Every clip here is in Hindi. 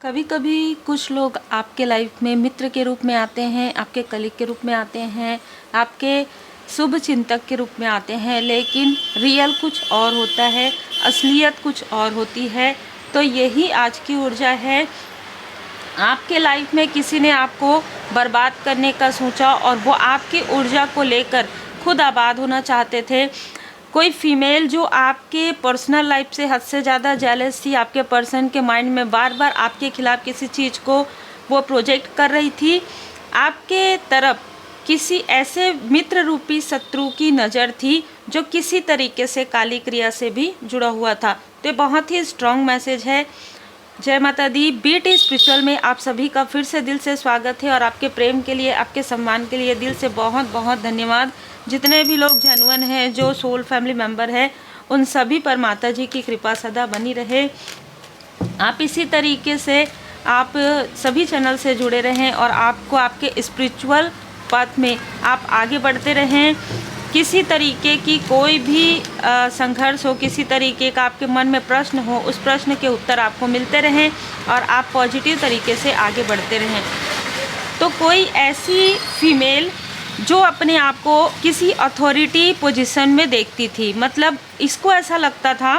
कभी कभी कुछ लोग आपके लाइफ में मित्र के रूप में आते हैं, आपके कलीग के रूप में आते हैं, आपके शुभ चिंतक के रूप में आते हैं, लेकिन रियल कुछ और होता है, असलियत कुछ और होती है। तो यही आज की ऊर्जा है। आपके लाइफ में किसी ने आपको बर्बाद करने का सोचा और वो आपकी ऊर्जा को लेकर खुद आबाद होना चाहते थे। कोई फीमेल जो आपके पर्सनल लाइफ से हद से ज़्यादा जेलस थी, आपके पर्सन के माइंड में बार बार आपके खिलाफ किसी चीज़ को वो प्रोजेक्ट कर रही थी। आपके तरफ किसी ऐसे मित्र रूपी शत्रु की नज़र थी जो किसी तरीके से काली क्रिया से भी जुड़ा हुआ था। तो ये बहुत ही स्ट्रॉन्ग मैसेज है। जय माता दी। बीट स्पिरिचुअल में आप सभी का फिर से दिल से स्वागत है और आपके प्रेम के लिए, आपके सम्मान के लिए दिल से बहुत बहुत धन्यवाद। जितने भी लोग जेन्युइन हैं, जो सोल फैमिली मेंबर है, उन सभी पर माता जी की कृपा सदा बनी रहे। आप इसी तरीके से आप सभी चैनल से जुड़े रहें और आपको आपके स्पिरिचुअल पथ में आप आगे बढ़ते रहें। किसी तरीके की कोई भी संघर्ष हो, किसी तरीके का आपके मन में प्रश्न हो, उस प्रश्न के उत्तर आपको मिलते रहें और आप पॉजिटिव तरीके से आगे बढ़ते रहें। तो कोई ऐसी फीमेल जो अपने आप को किसी अथॉरिटी पोजीशन में देखती थी, मतलब इसको ऐसा लगता था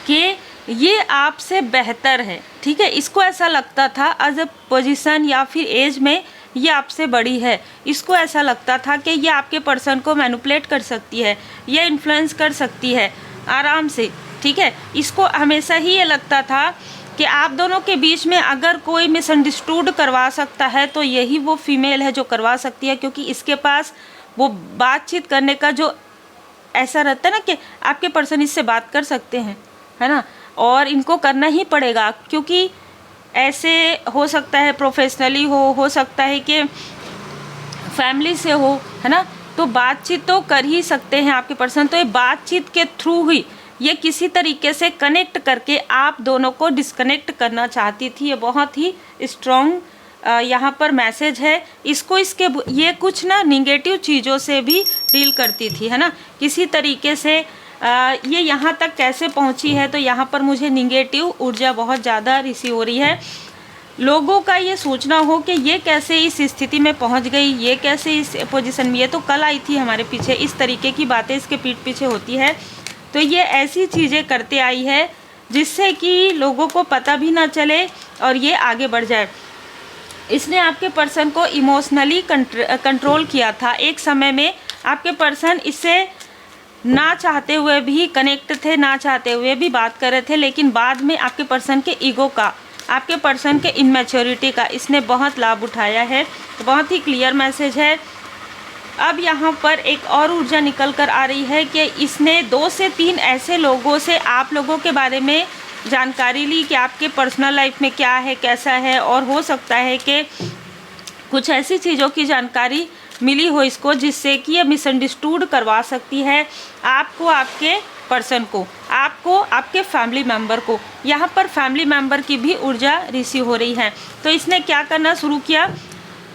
कि ये आपसे बेहतर है, ठीक है। इसको ऐसा लगता था एज अ पोजीशन या फिर एज में ये आपसे बड़ी है। इसको ऐसा लगता था कि ये आपके पर्सन को मैनिपुलेट कर सकती है, ये इन्फ्लुएंस कर सकती है आराम से, ठीक है। इसको हमेशा ही ये लगता था कि आप दोनों के बीच में अगर कोई मिसअंडरस्टूड करवा सकता है तो यही वो फीमेल है जो करवा सकती है, क्योंकि इसके पास वो बातचीत करने का जो ऐसा रहता है ना कि आपके पर्सन इससे बात कर सकते हैं, है ना, और इनको करना ही पड़ेगा, क्योंकि ऐसे हो सकता है प्रोफेशनली हो सकता है कि फैमिली से हो, है ना। तो बातचीत तो कर ही सकते हैं आपके पर्सन। तो ये बातचीत के थ्रू ही ये किसी तरीके से कनेक्ट करके आप दोनों को डिस्कनेक्ट करना चाहती थी। ये बहुत ही स्ट्रॉन्ग यहाँ पर मैसेज है। इसको ये कुछ ना निगेटिव चीज़ों से भी डील करती थी, है ना। किसी तरीके से ये यहाँ तक कैसे पहुँची है, तो यहाँ पर मुझे निगेटिव ऊर्जा बहुत ज़्यादा रिसीव हो रही है। लोगों का ये सोचना हो कि ये कैसे इस स्थिति में पहुँच गई, ये कैसे इस पोजीशन में, ये तो कल आई थी हमारे पीछे, इस तरीके की बातें इसके पीठ पीछे होती है। तो ये ऐसी चीज़ें करते आई है जिससे कि लोगों को पता भी ना चले और ये आगे बढ़ जाए। इसने आपके पर्सन को इमोशनली कंट्रोल किया था। एक समय में आपके पर्सन इससे ना चाहते हुए भी कनेक्ट थे, ना चाहते हुए भी बात कर रहे थे, लेकिन बाद में आपके पर्सन के ईगो का, आपके पर्सन के इनमैच्योरिटी का इसने बहुत लाभ उठाया है। तो बहुत ही क्लियर मैसेज है। अब यहाँ पर एक और ऊर्जा निकल कर आ रही है कि इसने 2 से 3 ऐसे लोगों से आप लोगों के बारे में जानकारी ली कि आपके पर्सनल लाइफ में क्या है, कैसा है, और हो सकता है कि कुछ ऐसी चीज़ों की जानकारी मिली हो इसको जिससे कि ये मिसअंडरस्टूड करवा सकती है आपको, आपके पर्सन को, आपको, आपके फैमिली मेम्बर को। यहाँ पर फैमिली मेम्बर की भी ऊर्जा रिसीव हो रही है। तो इसने क्या करना शुरू किया,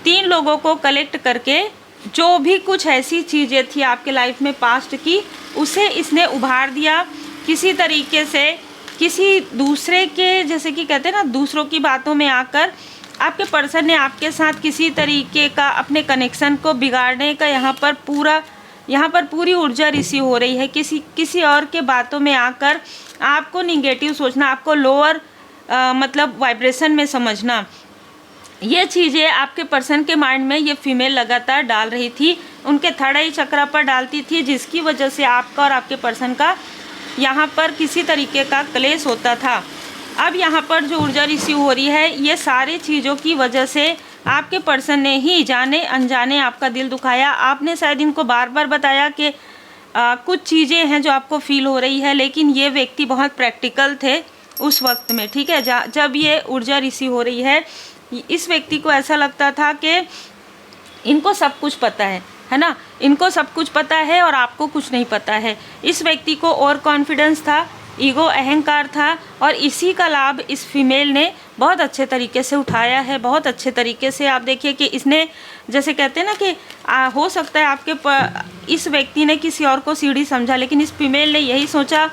3 लोगों को कलेक्ट करके जो भी कुछ ऐसी चीज़ें थी आपके लाइफ में पास्ट की, उसे इसने उभार दिया। किसी तरीके से किसी दूसरे के, जैसे कि कहते हैं ना, दूसरों की बातों में आकर आपके पर्सन ने आपके साथ किसी तरीके का अपने कनेक्शन को बिगाड़ने का यहाँ पर पूरी ऊर्जा रिसीव हो रही है। किसी और के बातों में आकर आपको निगेटिव सोचना, आपको लोअर मतलब वाइब्रेशन में समझना, ये चीज़ें आपके पर्सन के माइंड में ये फीमेल लगातार डाल रही थी, उनके थर्ड आई चक्र पर डालती थी, जिसकी वजह से आपका और आपके पर्सन का यहाँ पर किसी तरीके का क्लेश होता था। अब यहाँ पर जो ऊर्जा रिसीव हो रही है, ये सारी चीज़ों की वजह से आपके पर्सन ने ही जाने अनजाने आपका दिल दुखाया। आपने शायद इनको बार बार बताया कि कुछ चीज़ें हैं जो आपको फील हो रही है, लेकिन ये व्यक्ति बहुत प्रैक्टिकल थे उस वक्त में, ठीक है। जब ये ऊर्जा रिसीव हो रही है, इस व्यक्ति को ऐसा लगता था कि इनको सब कुछ पता है ना, इनको सब कुछ पता है और आपको कुछ नहीं पता है। इस व्यक्ति को और कॉन्फिडेंस था, ईगो, अहंकार था, और इसी का लाभ इस फीमेल ने बहुत अच्छे तरीके से उठाया है। बहुत अच्छे तरीके से आप देखिए कि इसने, जैसे कहते हैं ना कि हो सकता है इस व्यक्ति ने किसी और को सीढ़ी समझा, लेकिन इस फीमेल ने यही सोचा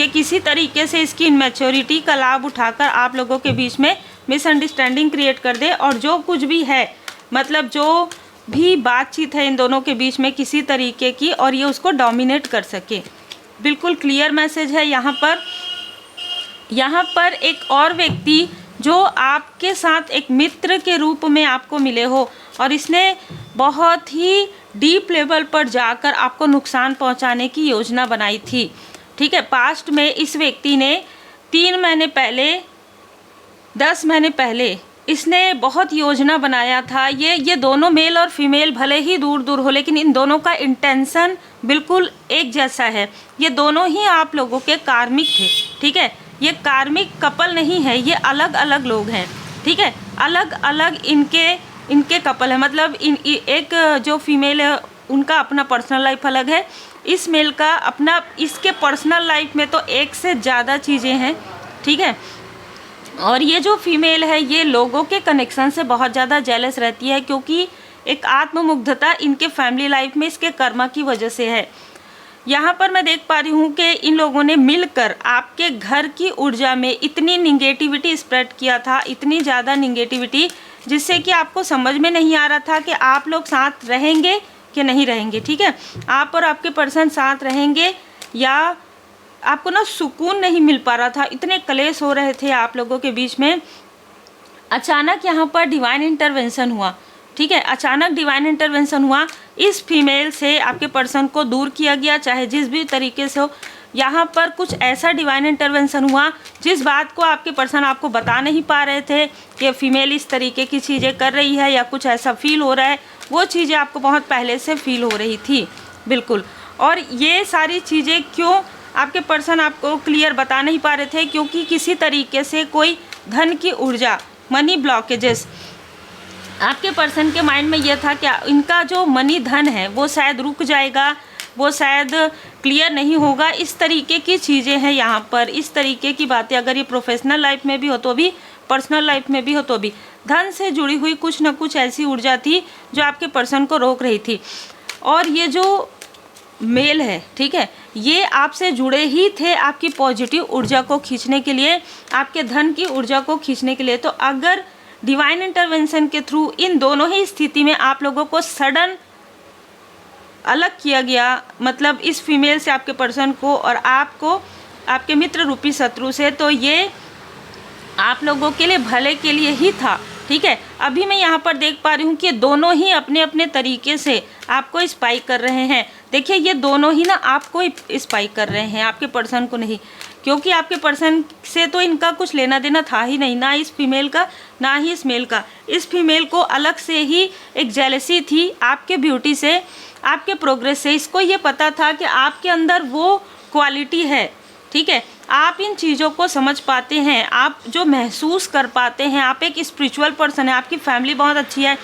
कि किसी तरीके से इसकी इनमेच्योरिटी का लाभ उठाकर आप लोगों के बीच में मिसअंडरस्टैंडिंग क्रिएट कर दे, और जो कुछ भी है मतलब जो भी बातचीत है इन दोनों के बीच में किसी तरीके की, और ये उसको डोमिनेट कर सके। बिल्कुल क्लियर मैसेज है यहाँ पर एक और व्यक्ति जो आपके साथ एक मित्र के रूप में आपको मिले हो, और इसने बहुत ही डीप लेवल पर जाकर आपको नुकसान पहुंचाने की योजना बनाई थी। ठीक है, पास्ट में इस व्यक्ति ने 3 महीने पहले, 10 महीने पहले इसने बहुत योजना बनाया था। ये दोनों मेल और फीमेल भले ही दूर दूर हो, लेकिन इन दोनों का इंटेंशन बिल्कुल एक जैसा है। ये दोनों ही आप लोगों के कार्मिक थे। ठीक है, ये कार्मिक कपल नहीं है, ये अलग अलग लोग हैं। ठीक है, अलग अलग इनके कपल है। मतलब एक जो फीमेल है उनका अपना पर्सनल लाइफ अलग है, इस मेल का अपना, इसके पर्सनल लाइफ में तो एक से ज़्यादा चीज़ें हैं। ठीक है, और ये जो फीमेल है ये लोगों के कनेक्शन से बहुत ज़्यादा जेलस रहती है, क्योंकि एक आत्ममुग्धता इनके फैमिली लाइफ में इसके कर्मा की वजह से है। यहाँ पर मैं देख पा रही हूँ कि इन लोगों ने मिलकर आपके घर की ऊर्जा में इतनी निगेटिविटी स्प्रेड किया था, इतनी ज़्यादा निगेटिविटी, जिससे कि आपको समझ में नहीं आ रहा था कि आप लोग साथ रहेंगे कि नहीं रहेंगे। ठीक है, आप और आपके पर्सन साथ रहेंगे या आपको ना सुकून नहीं मिल पा रहा था, इतने कलेश हो रहे थे आप लोगों के बीच में। अचानक यहाँ पर डिवाइन इंटरवेंशन हुआ। ठीक है, अचानक डिवाइन इंटरवेंशन हुआ, इस फीमेल से आपके पर्सन को दूर किया गया, चाहे जिस भी तरीके से हो। यहाँ पर कुछ ऐसा डिवाइन इंटरवेंशन हुआ जिस बात को आपके पर्सन आपको बता नहीं पा रहे थे कि फीमेल इस तरीके की चीज़ें कर रही है या कुछ ऐसा फील हो रहा है। वो चीज़ें आपको बहुत पहले से फील हो रही थी, बिल्कुल। और ये सारी चीज़ें क्यों आपके पर्सन आपको क्लियर बता नहीं पा रहे थे? क्योंकि किसी तरीके से कोई धन की ऊर्जा, मनी ब्लॉकेजेस आपके पर्सन के माइंड में ये था कि इनका जो मनी धन है वो शायद रुक जाएगा, वो शायद क्लियर नहीं होगा। इस तरीके की चीज़ें हैं यहाँ पर, इस तरीके की बातें। अगर ये प्रोफेशनल लाइफ में भी हो तो भी, पर्सनल लाइफ में भी हो तो भी, धन से जुड़ी हुई कुछ ना कुछ ऐसी ऊर्जा थी जो आपके पर्सन को रोक रही थी। और ये जो मेल है, ठीक है, ये आपसे जुड़े ही थे आपकी पॉजिटिव ऊर्जा को खींचने के लिए, आपके धन की ऊर्जा को खींचने के लिए। तो अगर डिवाइन इंटरवेंशन के थ्रू इन दोनों ही स्थिति में आप लोगों को सडन अलग किया गया, मतलब इस फीमेल से आपके पर्सन को और आपको आपके मित्र रूपी शत्रु से, तो ये आप लोगों के लिए भले के लिए ही था। ठीक है, अभी मैं यहाँ पर देख पा रही हूँ कि दोनों ही अपने अपने तरीके से आपको स्पाई कर रहे हैं। देखिए, ये दोनों ही ना आपको स्पाई कर रहे हैं, आपके पर्सन को नहीं, क्योंकि आपके पर्सन से तो इनका कुछ लेना देना था ही नहीं, ना इस फीमेल का ना ही इस मेल का। इस फीमेल को अलग से ही एक जेलसी थी आपके ब्यूटी से, आपके प्रोग्रेस से। इसको ये पता था कि आपके अंदर वो क्वालिटी है। ठीक है, आप इन चीज़ों को समझ पाते हैं, आप जो महसूस कर पाते हैं, आप एक स्पिरिचुअल पर्सन है, आपकी फैमिली बहुत अच्छी है,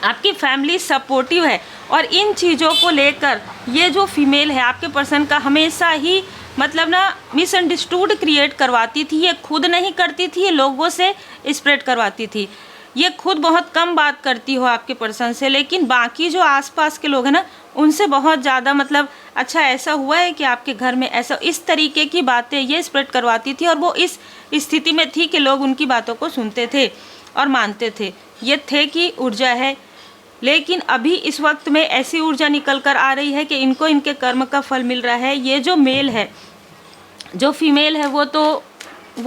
आपकी फैमिली सपोर्टिव है। और इन चीज़ों को लेकर ये जो फीमेल है आपके पर्सन का हमेशा ही मतलब ना मिसअंडरस्टूड क्रिएट करवाती थी। ये खुद नहीं करती थी, ये लोगों से स्प्रेड करवाती थी। ये खुद बहुत कम बात करती हो आपके पर्सन से, लेकिन बाकी जो आसपास के लोग हैं ना उनसे बहुत ज़्यादा, मतलब अच्छा ऐसा हुआ है कि आपके घर में ऐसा, इस तरीके की बातें ये स्प्रेड करवाती थी। और वो इस स्थिति में थी कि लोग उनकी बातों को सुनते थे और मानते थे। ये थे कि ऊर्जा है, लेकिन अभी इस वक्त में ऐसी ऊर्जा निकल कर आ रही है कि इनको इनके कर्म का फल मिल रहा है। ये जो मेल है, जो फीमेल है, वो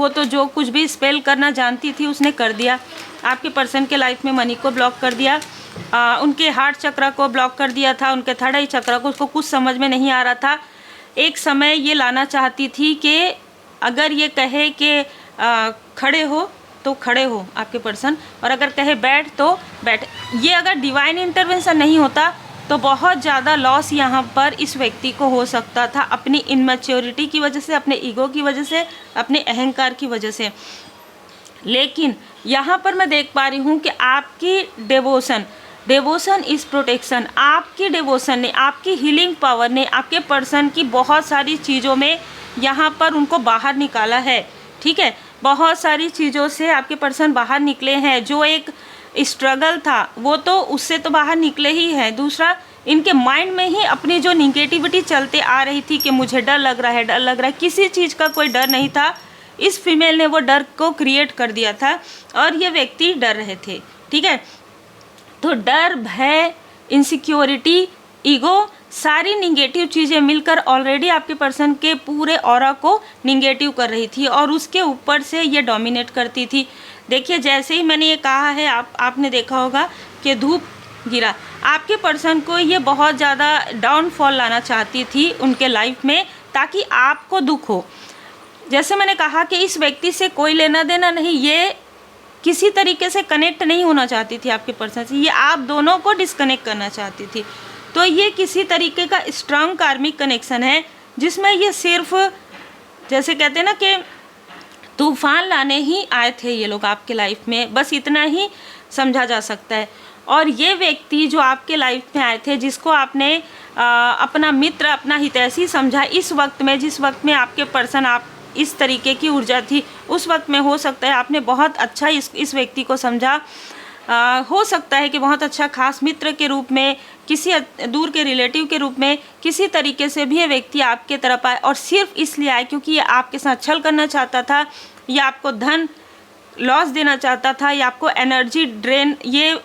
तो जो कुछ भी स्पेल करना जानती थी उसने कर दिया। आपके पर्सन के लाइफ में मनी को ब्लॉक कर दिया, उनके हार्ट चक्र को ब्लॉक कर दिया था, उनके थर्ड आई चक्र को। उसको कुछ समझ में नहीं आ रहा था। एक समय ये लाना चाहती थी कि अगर ये कहे कि खड़े हो तो खड़े हो आपके पर्सन, और अगर कहे बैठ तो बैठ। ये अगर डिवाइन इंटरवेंशन नहीं होता तो बहुत ज़्यादा लॉस यहाँ पर इस व्यक्ति को हो सकता था, अपनी इनमैच्योरिटी की वजह से, अपने ईगो की वजह से, अपने अहंकार की वजह से। लेकिन यहाँ पर मैं देख पा रही हूँ कि आपकी डिवोशन इज़ प्रोटेक्शन। आपकी डिवोशन ने, आपकी हीलिंग पावर ने आपके पर्सन की बहुत सारी चीज़ों में यहाँ पर उनको बाहर निकाला है। ठीक है, बहुत सारी चीज़ों से आपके पर्सन बाहर निकले हैं। जो एक स्ट्रगल था वो तो उससे तो बाहर निकले ही हैं। दूसरा, इनके माइंड में ही अपनी जो निगेटिविटी चलते आ रही थी कि मुझे डर लग रहा है, डर लग रहा है, किसी चीज़ का कोई डर नहीं था। इस फीमेल ने वो डर को क्रिएट कर दिया था और ये व्यक्ति डर रहे थे, ठीक है। तो डर, भय, इनसिक्योरिटी, ईगो, सारी निगेटिव चीज़ें मिलकर ऑलरेडी आपके पर्सन के पूरे ऑरा को निगेटिव कर रही थी और उसके ऊपर से ये डोमिनेट करती थी। देखिए, जैसे ही मैंने ये कहा है, आपने देखा होगा कि धूप गिरा, आपके पर्सन को ये बहुत ज़्यादा डाउनफॉल लाना चाहती थी उनके लाइफ में, ताकि आपको दुख हो। जैसे मैंने कहा कि इस व्यक्ति से कोई लेना देना नहीं, ये किसी तरीके से कनेक्ट नहीं होना चाहती थी आपके पर्सन से, ये आप दोनों को डिस्कनेक्ट करना चाहती थी। तो ये किसी तरीके का स्ट्रांग कार्मिक कनेक्शन है, जिसमें ये सिर्फ, जैसे कहते हैं ना कि तूफान लाने ही आए थे ये लोग आपके लाइफ में, बस इतना ही समझा जा सकता है। और ये व्यक्ति जो आपके लाइफ में आए थे, जिसको आपने अपना मित्र, अपना हितैषी समझा, इस वक्त में, जिस वक्त में आपके पर्सन, आप इस तरीके की ऊर्जा थी, उस वक्त में हो सकता है आपने बहुत अच्छा इस व्यक्ति को समझा। हो सकता है कि बहुत अच्छा खास मित्र के रूप में, किसी दूर के रिलेटिव के रूप में, किसी तरीके से भी ये व्यक्ति आपके तरफ आए, और सिर्फ इसलिए आए क्योंकि ये आपके साथ छल करना चाहता था, या आपको धन लॉस देना चाहता था, या आपको एनर्जी ड्रेन, ये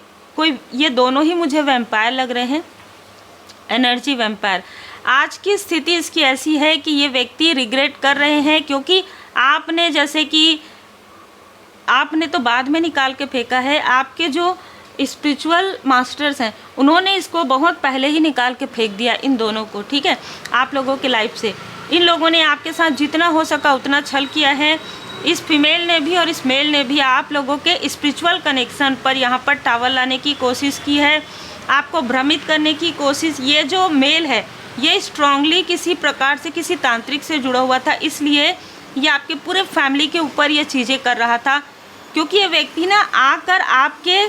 दोनों ही मुझे वैम्पायर लग रहे हैं, एनर्जी वैम्पायर। आज की स्थिति इसकी ऐसी है कि ये व्यक्ति रिग्रेट कर रहे हैं, क्योंकि आपने, जैसे कि आपने तो बाद में निकाल के फेंका है, आपके जो स्पिरिचुअल मास्टर्स हैं उन्होंने इसको बहुत पहले ही निकाल के फेंक दिया इन दोनों को, ठीक है। आप लोगों के लाइफ से इन लोगों ने आपके साथ जितना हो सका उतना छल किया है। इस फीमेल ने भी और इस मेल ने भी आप लोगों के स्पिरिचुअल कनेक्शन पर यहाँ पर टावर लाने की कोशिश की है, आपको भ्रमित करने की कोशिश। ये जो मेल है ये स्ट्रांगली किसी प्रकार से किसी तांत्रिक से जुड़ा हुआ था, इसलिए ये आपके पूरे फैमिली के ऊपर ये चीज़ें कर रहा था, क्योंकि ये व्यक्ति ना आकर आपके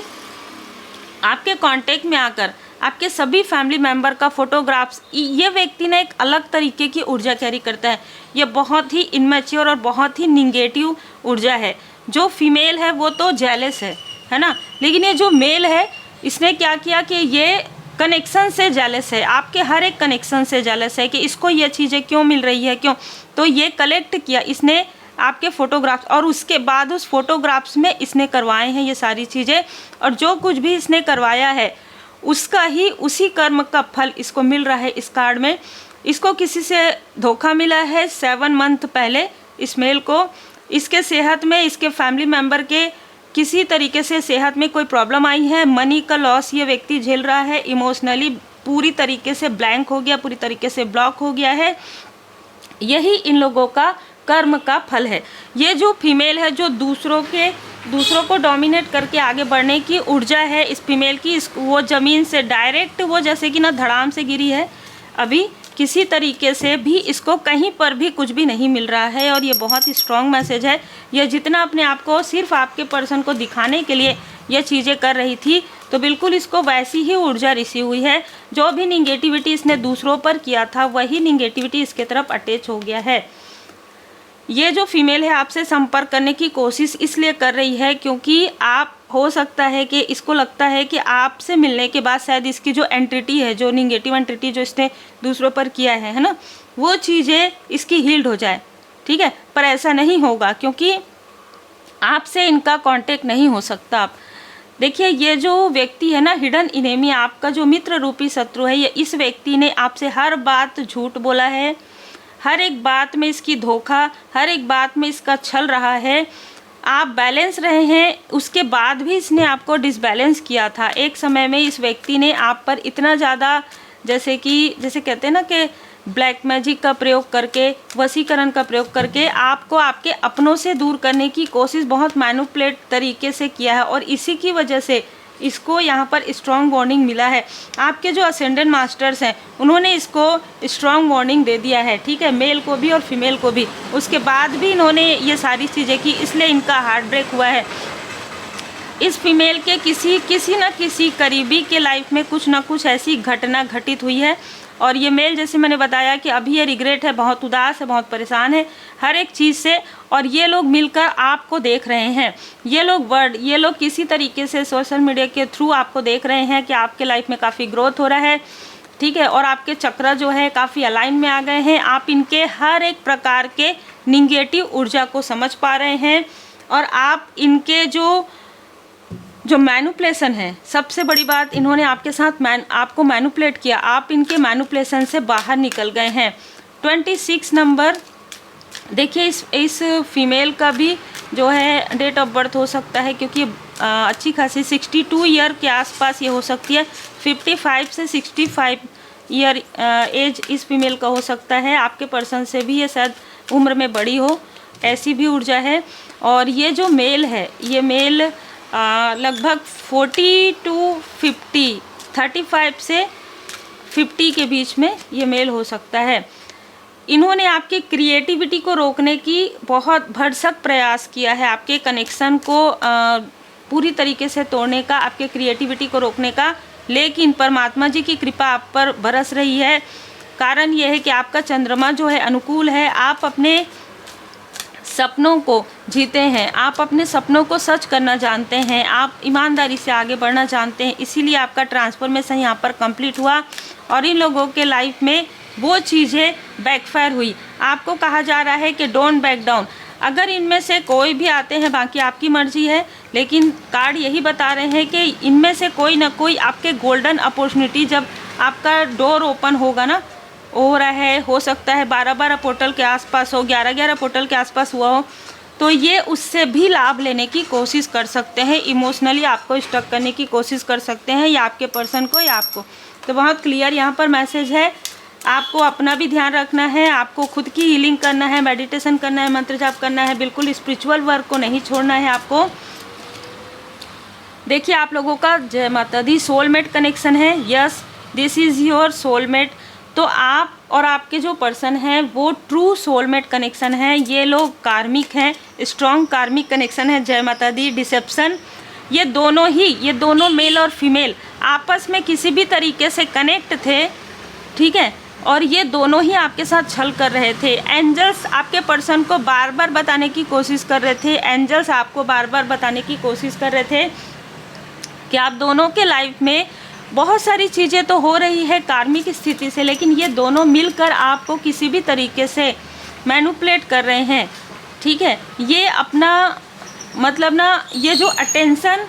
कांटेक्ट में आकर आपके सभी फैमिली मेंबर का फोटोग्राफ्स, ये व्यक्ति ना एक अलग तरीके की ऊर्जा कैरी करता है। ये बहुत ही इनमेच्योर और बहुत ही निगेटिव ऊर्जा है। जो फीमेल है वो तो जेलस है ना, लेकिन ये जो मेल है इसने क्या किया कि ये कनेक्शन से जेलस है, आपके हर एक कनेक्शन से जेलस है कि इसको ये चीज़ें क्यों मिल रही है, क्यों। तो ये कलेक्ट किया इसने आपके फ़ोटोग्राफ्स, और उसके बाद उस फोटोग्राफ्स में इसने करवाए हैं ये सारी चीज़ें, और जो कुछ भी इसने करवाया है उसका ही, उसी कर्म का फल इसको मिल रहा है। इस कार्ड में इसको किसी से धोखा मिला है 7 मंथ पहले, इस मेल को। इसके सेहत में, इसके फैमिली मेम्बर के किसी तरीके से सेहत में कोई प्रॉब्लम आई है, मनी का लॉस ये व्यक्ति झेल रहा है, इमोशनली पूरी तरीके से ब्लैंक हो गया, पूरी तरीके से ब्लॉक हो गया है। यही इन लोगों का कर्म का फल है। ये जो फीमेल है, जो दूसरों को डोमिनेट करके आगे बढ़ने की ऊर्जा है इस फीमेल की, वो ज़मीन से डायरेक्ट, वो जैसे कि ना धड़ाम से गिरी है, अभी किसी तरीके से भी इसको कहीं पर भी कुछ भी नहीं मिल रहा है। और ये बहुत ही स्ट्रॉन्ग मैसेज है। ये जितना अपने आप को सिर्फ आपके पर्सन को दिखाने के लिए ये चीज़ें कर रही थी, तो बिल्कुल इसको वैसी ही ऊर्जा रिसीव हुई है। जो भी निगेटिविटी इसने दूसरों पर किया था, वही निगेटिविटी इसके तरफ अटैच हो गया है। ये जो फीमेल है आपसे संपर्क करने की कोशिश इसलिए कर रही है क्योंकि आप, हो सकता है कि इसको लगता है कि आपसे मिलने के बाद शायद इसकी जो एंटिटी है, जो निगेटिव एंटिटी जो इसने दूसरों पर किया है ना, वो चीज़ें इसकी हील्ड हो जाए, ठीक है। पर ऐसा नहीं होगा, क्योंकि आपसे इनका कांटेक्ट नहीं हो सकता। आप देखिए, ये जो व्यक्ति है ना, हिडन इनेमी, आपका जो मित्र रूपी शत्रु है, ये इस व्यक्ति ने आपसे हर बात झूठ बोला है, हर एक बात में इसकी धोखा, हर एक बात में इसका छल रहा है। आप बैलेंस रहे हैं, उसके बाद भी इसने आपको डिसबैलेंस किया था। एक समय में इस व्यक्ति ने आप पर इतना ज़्यादा, जैसे कहते हैं ना कि ब्लैक मैजिक का प्रयोग करके, वशीकरण का प्रयोग करके आपको आपके अपनों से दूर करने की कोशिश बहुत मैनिपुलेट तरीके से किया है, और इसी की वजह से इसको यहाँ पर स्ट्रॉन्ग वार्निंग मिला है। आपके जो असेंडेंट मास्टर्स हैं उन्होंने इसको स्ट्रॉन्ग वार्निंग दे दिया है, ठीक है, मेल को भी और फीमेल को भी। उसके बाद भी इन्होंने ये सारी चीज़ें की, इसलिए इनका हार्ट ब्रेक हुआ है। इस फीमेल के किसी न किसी करीबी के लाइफ में कुछ ना कुछ ऐसी घटना घटित हुई है, और ये मेल, जैसे मैंने बताया कि अभी ये रिग्रेट है, बहुत उदास है, बहुत परेशान है हर एक चीज़ से। और ये लोग मिलकर आपको देख रहे हैं, ये लोग किसी तरीके से सोशल मीडिया के थ्रू आपको देख रहे हैं कि आपके लाइफ में काफ़ी ग्रोथ हो रहा है, ठीक है, और आपके चक्र जो है काफ़ी अलाइन में आ गए हैं। आप इनके हर एक प्रकार के निगेटिव ऊर्जा को समझ पा रहे हैं और आप इनके जो मैनिपुलेशन है, सबसे बड़ी बात, इन्होंने आपके साथ आपको मैनिपुलेट किया, आप इनके मैनिपुलेशन से बाहर निकल गए हैं। 26 नंबर, देखिए इस फीमेल का भी जो है डेट ऑफ बर्थ हो सकता है, क्योंकि अच्छी खासी 62 ईयर के आसपास ये हो सकती है। 55 से 65 ईयर एज इस फीमेल का हो सकता है। आपके पर्सन से भी ये शायद उम्र में बड़ी हो, ऐसी भी ऊर्जा है। और ये जो मेल है, ये मेल लगभग 40 to 50, 35 से 50 के बीच में ये मेल हो सकता है। इन्होंने आपकी क्रिएटिविटी को रोकने की बहुत भरसक प्रयास किया है, आपके कनेक्शन को पूरी तरीके से तोड़ने का, आपके क्रिएटिविटी को रोकने का, लेकिन परमात्मा जी की कृपा आप पर बरस रही है। कारण यह है कि आपका चंद्रमा जो है अनुकूल है, आप अपने सपनों को जीते हैं, आप अपने सपनों को सच करना जानते हैं, आप ईमानदारी से आगे बढ़ना जानते हैं, इसीलिए आपका ट्रांसफॉर्मेशन यहाँ पर कंप्लीट हुआ। और इन लोगों के लाइफ में वो चीज़ें बैकफायर हुई। आपको कहा जा रहा है कि डोंट बैक डाउन। अगर इनमें से कोई भी आते हैं, बाकी आपकी मर्जी है, लेकिन कार्ड यही बता रहे हैं कि इनमें से कोई ना कोई आपके गोल्डन अपॉर्चुनिटी, जब आपका डोर ओपन होगा ना, हो रहा है, हो सकता है 12-12 पोर्टल के आसपास हो, 11-11 पोर्टल के आसपास हुआ हो, तो ये उससे भी लाभ लेने की कोशिश कर सकते हैं। इमोशनली आपको स्टक करने की कोशिश कर सकते हैं, या आपके पर्सन को या आपको। तो बहुत क्लियर यहाँ पर मैसेज है। आपको अपना भी ध्यान रखना है, आपको खुद की हीलिंग करना है, मेडिटेशन करना है, मंत्र जाप करना है, बिल्कुल स्पिरिचुअल वर्क को नहीं छोड़ना है आपको। देखिए आप लोगों का जय माता दी सोलमेट कनेक्शन है। Yes, this is your soulmate. तो आप और आपके जो पर्सन हैं वो ट्रू सोलमेट कनेक्शन है। ये लोग कार्मिक हैं, स्ट्रॉन्ग कार्मिक कनेक्शन है। जय माता दी। डिसेप्शन, ये दोनों मेल और फीमेल आपस में किसी भी तरीके से कनेक्ट थे, ठीक है, और ये दोनों ही आपके साथ छल कर रहे थे। एंजल्स आपके पर्सन को बार बार बताने की कोशिश कर रहे थे, एंजल्स आपको बार बार बताने की कोशिश कर रहे थे कि आप दोनों के लाइफ में बहुत सारी चीज़ें तो हो रही है कार्मिक स्थिति से, लेकिन ये दोनों मिलकर आपको किसी भी तरीके से मैनिपुलेट कर रहे हैं, ठीक है। ये अपना मतलब ना, ये जो अटेंशन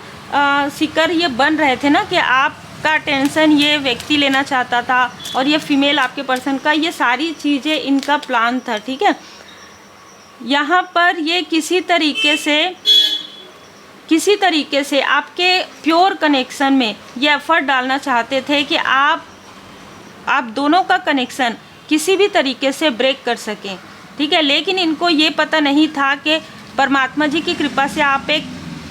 सीकर ये बन रहे थे ना, कि आपका अटेंशन ये व्यक्ति लेना चाहता था, और ये फीमेल आपके पर्सन का, ये सारी चीज़ें इनका प्लान था, ठीक है। यहाँ पर ये किसी तरीके से आपके प्योर कनेक्शन में ये एफर्ट डालना चाहते थे कि आप दोनों का कनेक्शन किसी भी तरीके से ब्रेक कर सकें, ठीक है। लेकिन इनको ये पता नहीं था कि परमात्मा जी की कृपा से आप एक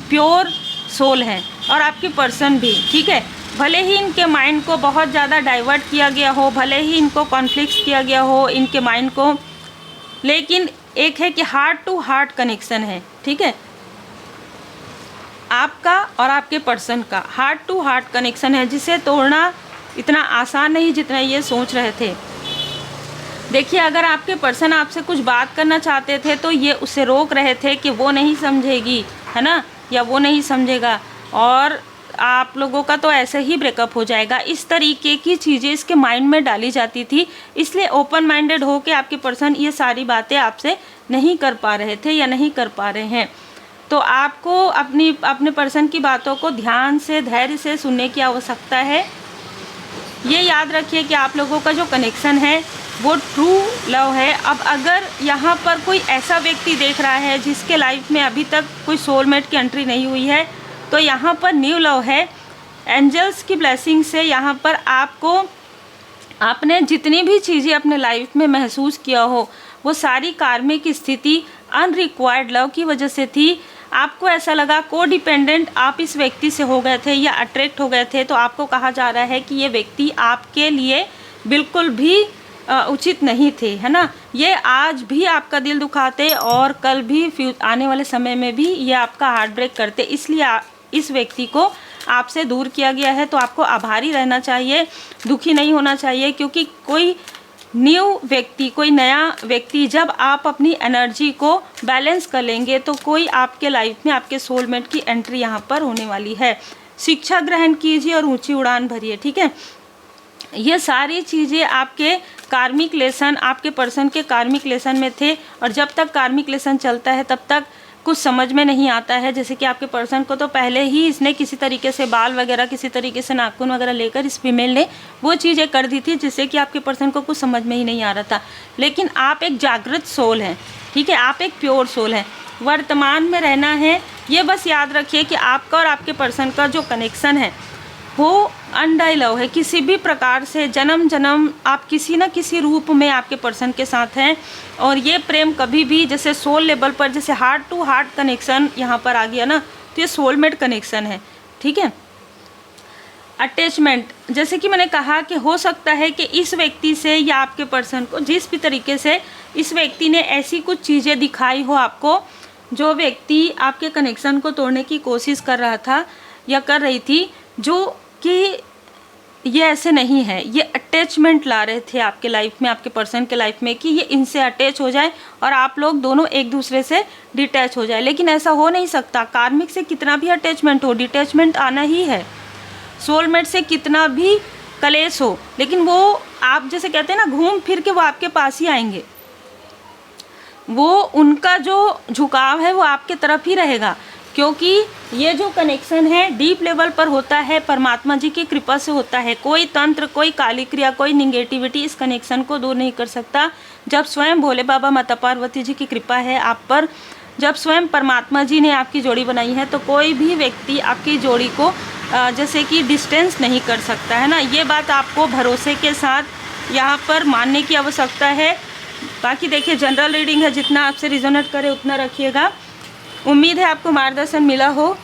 प्योर सोल हैं, और आपकी पर्सन भी, ठीक है। भले ही इनके माइंड को बहुत ज़्यादा डाइवर्ट किया गया हो, भले ही इनको कॉन्फ्लिक्ट किया गया हो इनके माइंड को, लेकिन एक है कि हार्ट टू हार्ट कनेक्शन है, ठीक है। आपका और आपके पर्सन का हार्ट टू हार्ट कनेक्शन है, जिसे तोड़ना इतना आसान नहीं जितना ये सोच रहे थे। देखिए, अगर आपके पर्सन आपसे कुछ बात करना चाहते थे तो ये उसे रोक रहे थे कि वो नहीं समझेगी, है ना, या वो नहीं समझेगा, और आप लोगों का तो ऐसे ही ब्रेकअप हो जाएगा। इस तरीके की चीज़ें इसके माइंड में डाली जाती थी, इसलिए ओपन माइंडेड हो के आपके पर्सन ये सारी बातें आपसे नहीं कर पा रहे थे या नहीं कर पा रहे हैं। तो आपको अपने पर्सन की बातों को ध्यान से, धैर्य से सुनने की आवश्यकता है। ये याद रखिए कि आप लोगों का जो कनेक्शन है वो ट्रू लव है। अब अगर यहाँ पर कोई ऐसा व्यक्ति देख रहा है जिसके लाइफ में अभी तक कोई सोलमेट की एंट्री नहीं हुई है, तो यहाँ पर न्यू लव है। एंजल्स की ब्लेसिंग से यहाँ पर आपने जितनी भी चीज़ें अपने लाइफ में महसूस किया हो, वो सारी कार्मिक स्थिति अनरिक्वायर्ड लव की वजह से थी। आपको ऐसा लगा को डिपेंडेंट आप इस व्यक्ति से हो गए थे या अट्रैक्ट हो गए थे, तो आपको कहा जा रहा है कि ये व्यक्ति आपके लिए बिल्कुल भी उचित नहीं थे, है ना। ये आज भी आपका दिल दुखाते और कल भी आने वाले समय में भी ये आपका हार्ट ब्रेक करते, इसलिए इस व्यक्ति को आपसे दूर किया गया है। तो आपको आभारी रहना चाहिए, दुखी नहीं होना चाहिए, क्योंकि कोई नया व्यक्ति जब आप अपनी एनर्जी को बैलेंस कर लेंगे तो कोई आपके लाइफ में आपके सोलमेट की एंट्री यहाँ पर होने वाली है। शिक्षा ग्रहण कीजिए और ऊंची उड़ान भरिए, ठीक है। ये सारी चीज़ें आपके कार्मिक लेसन, आपके पर्सन के कार्मिक लेसन में थे, और जब तक कार्मिक लेसन चलता है तब तक कुछ समझ में नहीं आता है। जैसे कि आपके पर्सन को तो पहले ही इसने किसी तरीके से बाल वगैरह, किसी तरीके से नाखून वगैरह लेकर इस फीमेल ने वो चीज़ें कर दी थी जिससे कि आपके पर्सन को कुछ समझ में ही नहीं आ रहा था। लेकिन आप एक जागृत सोल हैं, ठीक है, आप एक प्योर सोल हैं, वर्तमान में रहना है। ये बस याद रखिए कि आपका और आपके पर्सन का जो कनेक्शन है वो अनडाई लव है। किसी भी प्रकार से जन्म जन्म आप किसी न किसी रूप में आपके पर्सन के साथ हैं, और ये प्रेम कभी भी, जैसे सोल लेवल पर, जैसे हार्ट टू हार्ट कनेक्शन यहाँ पर आ गया ना, तो ये सोलमेट कनेक्शन है, ठीक है। अटैचमेंट, जैसे कि मैंने कहा कि हो सकता है कि इस व्यक्ति से या आपके पर्सन को जिस भी तरीके से इस व्यक्ति ने ऐसी कुछ चीज़ें दिखाई हो आपको, जो व्यक्ति आपके कनेक्शन को तोड़ने की कोशिश कर रहा था या कर रही थी, जो कि ये ऐसे नहीं है, ये अटैचमेंट ला रहे थे आपके लाइफ में, आपके पर्सन के लाइफ में, कि ये इनसे अटैच हो जाए और आप लोग दोनों एक दूसरे से डिटैच हो जाए। लेकिन ऐसा हो नहीं सकता। कार्मिक से कितना भी अटैचमेंट हो, डिटैचमेंट आना ही है। सोलमेट से कितना भी कलेश हो, लेकिन वो आप जैसे कहते हैं ना, घूम फिर के वो आपके पास ही आएंगे। वो उनका जो झुकाव है वो आपके तरफ ही रहेगा, क्योंकि ये जो कनेक्शन है डीप लेवल पर होता है, परमात्मा जी की कृपा से होता है। कोई तंत्र, कोई काली क्रिया, कोई निगेटिविटी इस कनेक्शन को दूर नहीं कर सकता। जब स्वयं भोले बाबा, माता पार्वती जी की कृपा है आप पर, जब स्वयं परमात्मा जी ने आपकी जोड़ी बनाई है, तो कोई भी व्यक्ति आपकी जोड़ी को जैसे कि डिस्टेंस नहीं कर सकता है ना। ये बात आपको भरोसे के साथ यहाँ पर मानने की आवश्यकता है। बाकी देखिए, जनरल रीडिंग है, जितना आपसे रिजोनेट करे उतना रखिएगा। उम्मीद है आपको मार्गदर्शन मिला हो।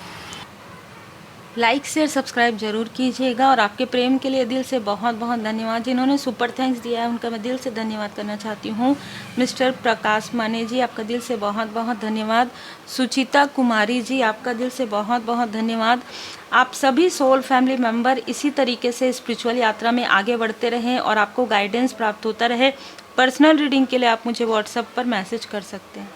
लाइक शेयर सब्सक्राइब जरूर कीजिएगा, और आपके प्रेम के लिए दिल से बहुत बहुत धन्यवाद। जिन्होंने सुपर थैंक्स दिया है उनका मैं दिल से धन्यवाद करना चाहती हूँ। मिस्टर प्रकाश माने जी, आपका दिल से बहुत बहुत धन्यवाद। सुचिता कुमारी जी, आपका दिल से बहुत बहुत धन्यवाद। आप सभी सोल फैमिली मेम्बर इसी तरीके से स्पिरिचुअल यात्रा में आगे बढ़ते रहें और आपको गाइडेंस प्राप्त होता रहे। पर्सनल रीडिंग के लिए आप मुझे व्हाट्सएप पर मैसेज कर सकते हैं।